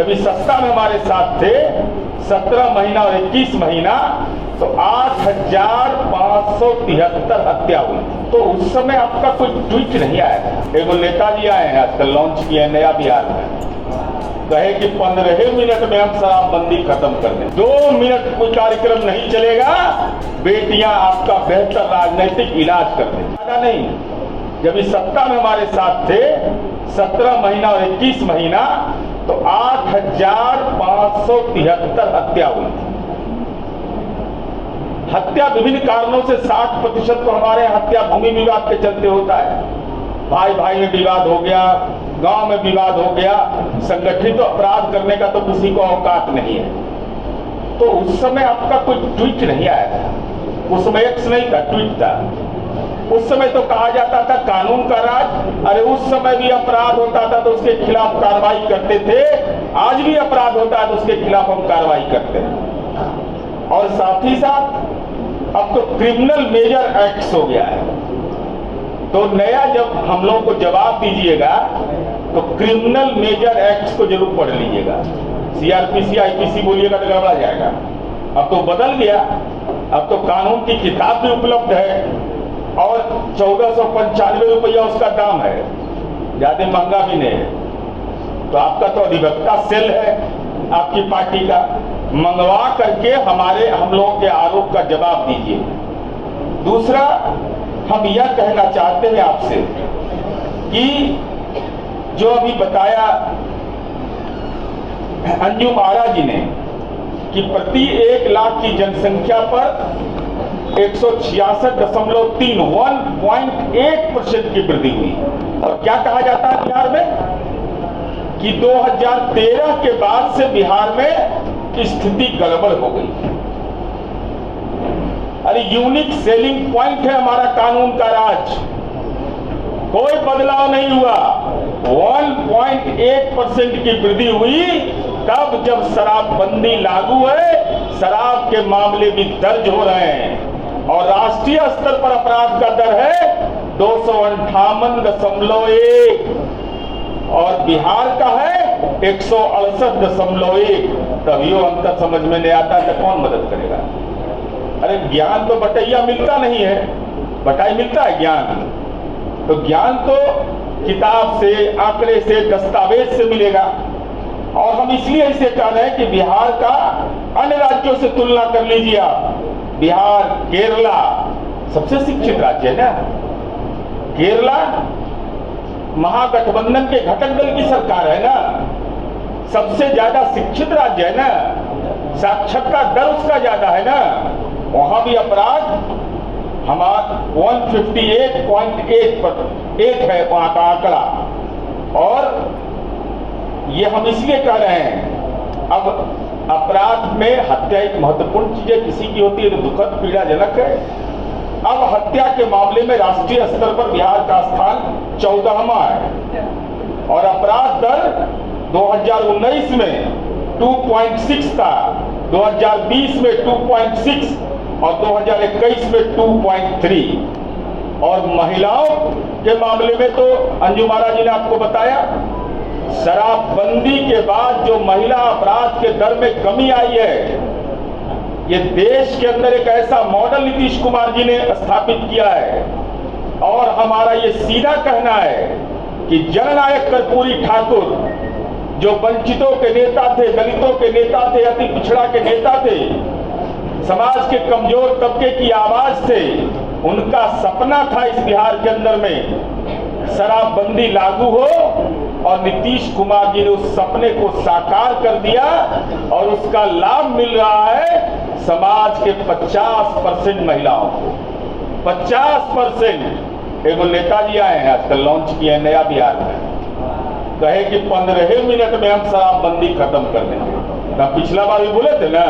जब इस सत्ता में हमारे साथ थे 17 महीना और 21 महीना तो 8,573 हत्या हुई। तो उस समय आपका कोई ट्वीट नहीं आया। एगो नेताजी आए हैं आजकल, लॉन्च किया है नया बिहार में, कहे कि 15 मिनट में हम शराबबंदी खत्म कर दें। 2 मिनट कोई कार्यक्रम नहीं चलेगा, बेटियां आपका बेहतर राजनीतिक इलाज कर दें। ज्यादा नहीं, जब इस सत्ता में हमारे साथ थे 17 महीना और 21 महीना तो 8,573 हत्या हुई। हत्या विभिन्न कारणों से 60% तो हमारे हत्या भूमि विवाद के चलते होता है। भाई भाई में विवाद हो गया, गांव में विवाद हो गया, संगठित अपराध करने का तो किसी को औकात नहीं है। तो उस समय आपका कोई ट्वीट नहीं आया था, उस समय एक्स नहीं था, ट्वीट था। उस समय तो कहा जाता था कानून का राज। अरे उस समय भी अपराध होता था तो उसके खिलाफ कार्रवाई करते थे, आज भी अपराध होता है तो उसके खिलाफ हम कार्रवाई करते हैं। और साथ ही साथ अब तो क्रिमिनल मेजर एक्ट्स हो गया है। तो नया जब हम लोगों को जवाब दीजिएगा तो क्रिमिनल मेजर एक्ट्स को जरूर पढ़ लीजिएगा। सीआरपीसी आईपीसी बोलिएगा तो गड़बड़ा जाएगा। अब तो बदल गया, अब तो कानून की किताब भी उपलब्ध है और 1495 रुपया उसका दाम है, ज्यादा महंगा भी नहीं है। तो आपका तो अधिवक्ता सेल है आपकी पार्टी का, मंगवा करके हम लोगों के आरोप का जवाब दीजिए। दूसरा, हम यह कहना चाहते हैं आपसे कि जो अभी बताया अंजुम आरा जी ने कि प्रति 1 लाख की जनसंख्या पर 166.3 1.8% की वृद्धि हुई। और क्या कहा जाता है बिहार में कि 2013 के बाद से बिहार में स्थिति गड़बड़ हो गई। अरे यूनिक सेलिंग पॉइंट है हमारा कानून का राज, कोई बदलाव नहीं हुआ। 1.8% की वृद्धि हुई तब जब शराबबंदी लागू है, शराब के मामले भी दर्ज हो रहे हैं और राष्ट्रीय स्तर पर अपराध का दर है 258.1 और बिहार का है 168.1। तभी वो अंतर समझ में नहीं आता तो कौन मदद करेगा। अरे ज्ञान तो बटैया मिलता नहीं है, बटाई मिलता है ज्ञान। तो ज्ञान तो किताब से, आंकड़े से, दस्तावेज से मिलेगा। और हम इसलिए इसे कह रहे हैं कि बिहार का अन्य राज्यों से तुलना कर लीजिए आप। बिहार, केरला सबसे शिक्षित राज्य है ना। केरला महागठबंधन के घटक दल की सरकार है ना, सबसे ज्यादा शिक्षित राज्य है ना, साक्षरता दर उसका ज्यादा है ना। वहां भी अपराध हमारा 158.8 है वहां का आंकड़ा। और ये हम इसलिए कह रहे हैं, अब अपराध में हत्या एक महत्वपूर्ण चीज है, किसी की होती है तो दुखद पीड़ाजनक है। अब हत्या के मामले में राष्ट्रीय स्तर पर बिहार का स्थान 14वां है और अपराध दर 2019 में 2.6 था, 2020 में 2.6 और 2021 में 2.3। और महिलाओं के मामले में तो अंजुम आरा जी ने आपको बताया, शराबबंदी के बाद जो महिला अपराध के दर में कमी आई है, ये देश के अंदर एक ऐसा मॉडल नीतीश कुमार जी ने स्थापित किया है। और हमारा ये सीधा कहना है कि जननायक कर्पूरी ठाकुर जो वंचितों के नेता थे, दलितों के नेता थे, अति पिछड़ा के नेता थे, समाज के कमजोर तबके की आवाज थे, उनका सपना था इस बिहार के अंदर में शराबबंदी लागू हो और नीतीश कुमार जी ने उस सपने को साकार कर दिया और उसका लाभ मिल रहा है समाज के 50% महिलाओं को। 50%। एगो नेताजी आए हैं आजकल, लॉन्च किया है नया बिहार में, कहे कि 15 मिनट में हम शराबबंदी खत्म कर देंगे। ना पिछला बार भी बोले थे ना,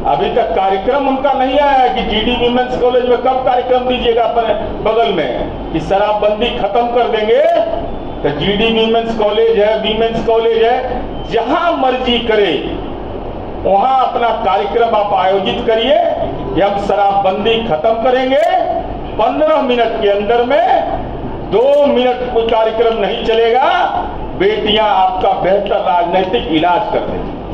अभी तक कार्यक्रम उनका नहीं आया कि जीडी वीमेंस कॉलेज में कब कार्यक्रम दीजिएगा अपने बगल में कि शराबबंदी खत्म कर देंगे। तो जीडी वीमेंस कॉलेज है, वीमेंस कॉलेज है, जहां मर्जी करे वहां अपना कार्यक्रम आप आयोजित करिए कि हम शराबबंदी खत्म करेंगे। 15 मिनट के अंदर में 2 मिनट कोई कार्यक्रम नहीं चलेगा, बेटियां आपका बेहतर राजनीतिक इलाज कर देंगी।